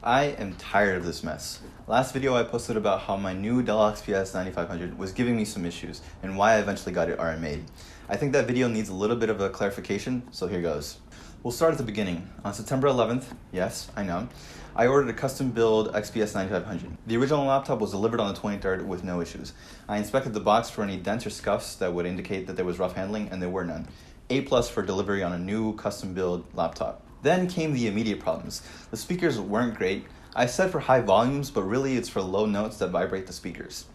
I am tired of this mess. Last video I posted about how my new Dell XPS9500 was giving me some issues and why I eventually got it RMA'd. I think that video needs a little bit of a clarification, so here goes. We'll start at the beginning. On September 11th, yes, I know, I ordered a custom build XPS9500. The original laptop was delivered on the 23rd with no issues. I inspected the box for any dents or scuffs that would indicate that there was rough handling, and there were none. A+ for delivery on a new custom build laptop. Then came the immediate problems. The speakers weren't great. I set for high volumes, but really it's for low notes that vibrate the speakers.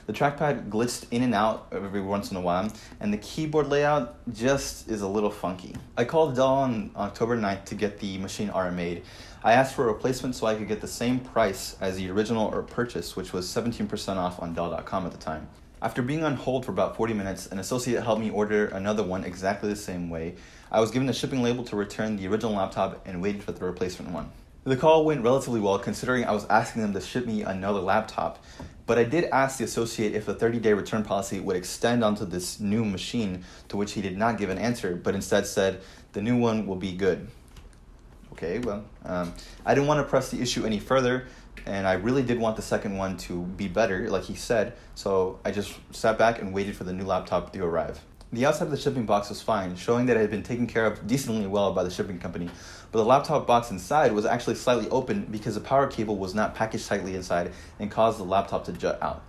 The trackpad glitched in and out every once in a while, and the keyboard layout just is a little funky. I called Dell on October 9th to get the machine RMA'd. I asked for a replacement so I could get the same price as the original or purchase, which was 17% off on Dell.com at the time. After being on hold for about 40 minutes, an associate helped me order another one exactly the same way. I was given a shipping label to return the original laptop and waited for the replacement one. The call went relatively well considering I was asking them to ship me another laptop, but I did ask the associate if the 30-day return policy would extend onto this new machine, to which he did not give an answer, but instead said the new one will be good. Okay, well, I didn't want to press the issue any further, and I really did want the second one to be better, like he said, so I just sat back and waited for the new laptop to arrive. The outside of the shipping box was fine, showing that it had been taken care of decently well by the shipping company, but the laptop box inside was actually slightly open because the power cable was not packaged tightly inside and caused the laptop to jut out.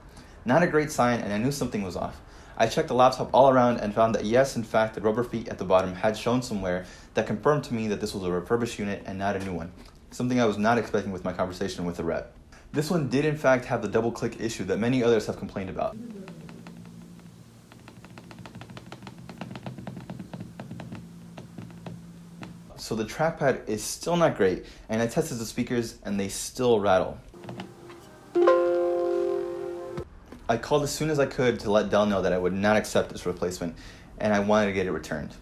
Not a great sign, and I knew something was off. I checked the laptop all around and found that yes, in fact, the rubber feet at the bottom had shown some wear that confirmed to me that this was a refurbished unit and not a new one, something I was not expecting with my conversation with the rep. This one did in fact have the double click issue that many others have complained about. So the trackpad is still not great, and I tested the speakers and they still rattle. I called as soon as I could to let Dell know that I would not accept this replacement and I wanted to get it returned.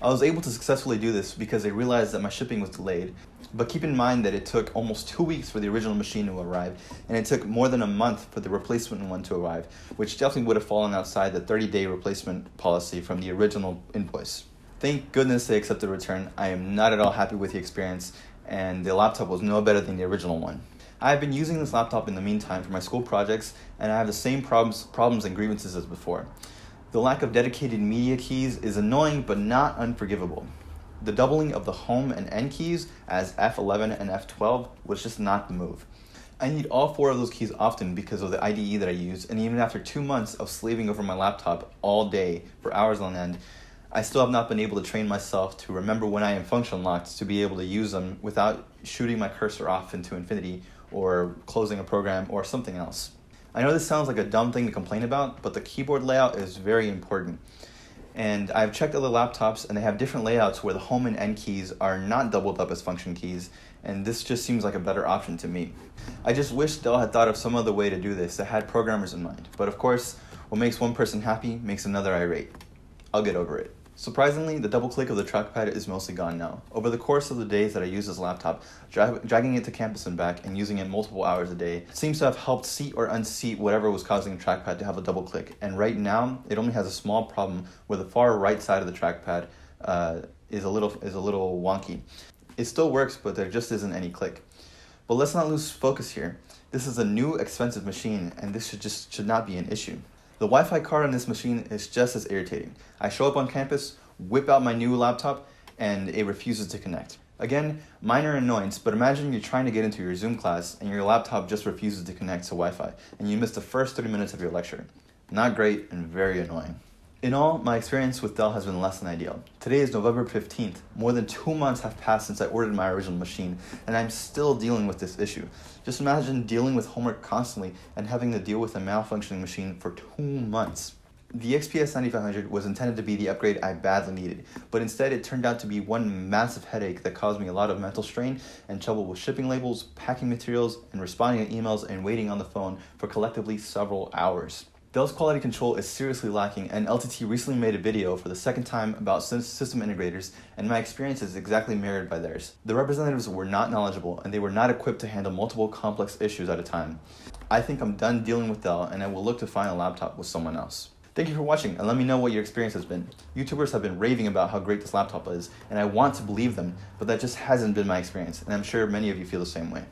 I was able to successfully do this because they realized that my shipping was delayed, but keep in mind that it took almost 2 weeks for the original machine to arrive, and it took more than a month for the replacement one to arrive, which definitely would have fallen outside the 30-day replacement policy from the original invoice. Thank goodness they accepted the return. I am not at all happy with the experience, and the laptop was no better than the original one. I have been using this laptop in the meantime for my school projects, and I have the same problems and grievances as before. The lack of dedicated media keys is annoying but not unforgivable. The doubling of the home and end keys as F11 and F12 was just not the move. I need all 4 of those keys often because of the IDE that I use, and even after 2 months of slaving over my laptop all day for hours on end, I still have not been able to train myself to remember when I am function locked to be able to use them without shooting my cursor off into infinity or closing a program or something else. I know this sounds like a dumb thing to complain about, but the keyboard layout is very important. And I've checked other laptops and they have different layouts where the home and end keys are not doubled up as function keys, and this just seems like a better option to me. I just wish Dell had thought of some other way to do this that had programmers in mind, but of course, what makes one person happy makes another irate. I'll get over it. Surprisingly, the double click of the trackpad is mostly gone now. Over the course of the days that I use this laptop, dragging it to campus and back and using it multiple hours a day seems to have helped seat or unseat whatever was causing the trackpad to have a double click. And right now, it only has a small problem where the far right side of the trackpad is a little wonky. It still works, but there just isn't any click. But let's not lose focus here. This is a new, expensive machine, and this should not be an issue. The Wi-Fi card on this machine is just as irritating. I show up on campus, whip out my new laptop, and it refuses to connect. Again, minor annoyance, but imagine you're trying to get into your Zoom class and your laptop just refuses to connect to Wi-Fi, and you miss the first 30 minutes of your lecture. Not great and very annoying. In all, my experience with Dell has been less than ideal. Today is November 15th. More than 2 months have passed since I ordered my original machine, and I'm still dealing with this issue. Just imagine dealing with homework constantly and having to deal with a malfunctioning machine for 2 months. The XPS9500 was intended to be the upgrade I badly needed, but instead it turned out to be one massive headache that caused me a lot of mental strain and trouble with shipping labels, packing materials, and responding to emails and waiting on the phone for collectively several hours. Dell's quality control is seriously lacking, and LTT recently made a video for the second time about system integrators, and my experience is exactly mirrored by theirs. The representatives were not knowledgeable, and they were not equipped to handle multiple complex issues at a time. I think I'm done dealing with Dell, and I will look to find a laptop with someone else. Thank you for watching, and let me know what your experience has been. YouTubers have been raving about how great this laptop is, and I want to believe them, but that just hasn't been my experience, and I'm sure many of you feel the same way.